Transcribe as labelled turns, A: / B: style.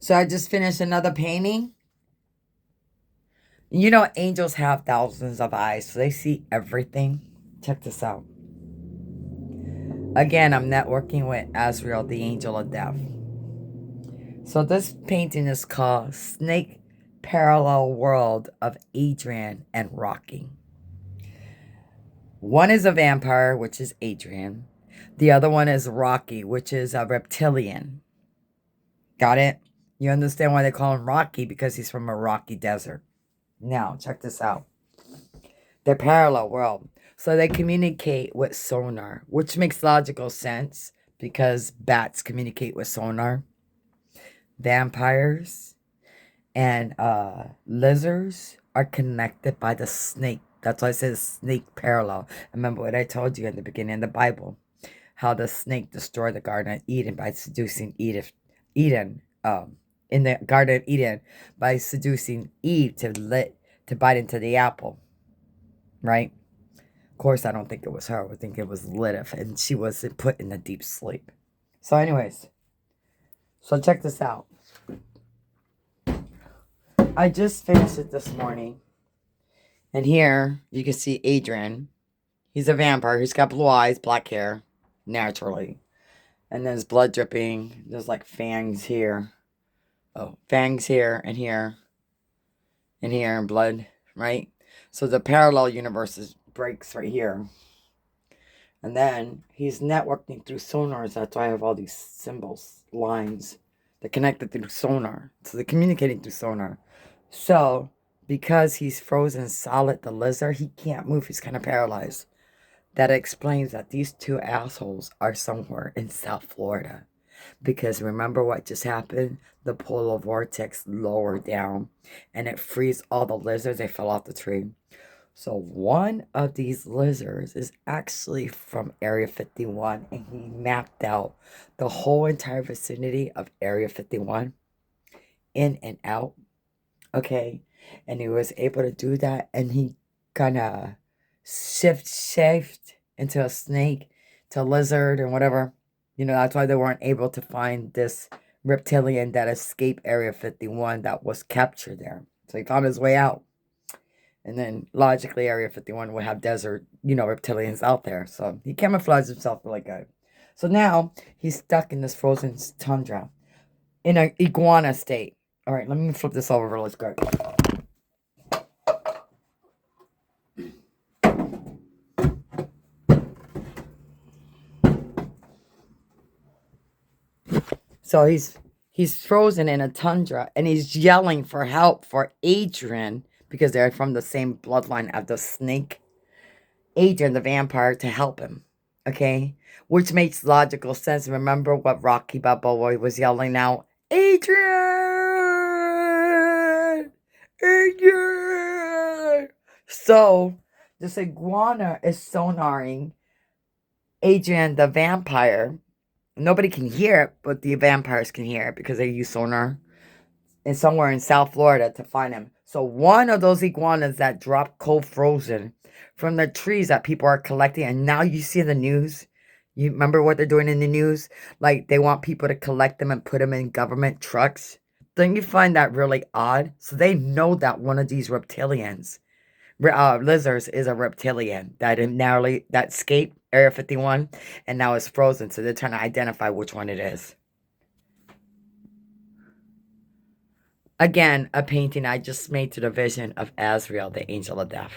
A: So I just finished another painting. You know, angels have thousands of eyes, so they see everything. Check this out. Again, I'm networking with Azrael, the angel of death. So this painting is called Snake Parallel World of Adrian and Rocky. One is a vampire, which is Adrian. The other one is Rocky, which is a reptilian. Got it? You understand why they call him Rocky? Because he's from a rocky desert. Now, check this out. They're parallel world. So they communicate with sonar, which makes logical sense because bats communicate with sonar. Vampires and lizards are connected by the snake. That's why it says snake parallel. Remember what I told you in the beginning of the Bible, how the snake destroyed the Garden of Eden by seducing Eden, in the Garden of Eden by seducing Eve to bite into the apple, right? Of course, I don't think it was her. I think it was Lilith, and she was put in a deep sleep. So, anyways, so check this out. I just finished it this morning. And here, you can see Adrian. He's a vampire. He's got blue eyes, black hair, naturally. And there's blood dripping. There's like fangs here. Oh, fangs here, and here, and blood, right? So the parallel universe breaks right here. And then he's networking through sonars. That's why I have all these symbols, lines. They're connected through sonar. So they're communicating through sonar. So, because he's frozen solid, the lizard, he can't move. He's kind of paralyzed. That explains that these two assholes are somewhere in South Florida. Because remember what just happened? The polar vortex lowered down. And it frees all the lizards. They fell off the tree. So one of these lizards is actually from Area 51. And he mapped out the whole entire vicinity of Area 51. In and out. Okay, and he was able to do that, and he kind of shaped into a snake, to a lizard, and whatever. You know, that's why they weren't able to find this reptilian that escaped Area 51 that was captured there. So he found his way out. And then, logically, Area 51 would have desert, reptilians out there. So he camouflaged himself really good. So now, he's stuck in this frozen tundra in an iguana state. All right, let me flip this over really quick. So he's frozen in a tundra, and he's yelling for help for Adrian because they're from the same bloodline of the snake. Adrian, the vampire, to help him. Okay, which makes logical sense. Remember what Rocky Balboa was yelling out? Adrian! Adrian! So this iguana is sonaring Adrian, the vampire. Nobody can hear it, but the vampires can hear it because they use sonar and somewhere in South Florida to find him. So one of those iguanas that dropped cold frozen from the trees that people are collecting, and now you see in the news, you remember what they're doing in the news? Like they want people to collect them and put them in government trucks. Don't you find that really odd? So they know that one of these reptilians, lizards, is a reptilian that escaped Area 51 and now is frozen. So they're trying to identify which one it is. Again, a painting I just made to the vision of Azrael, the angel of death.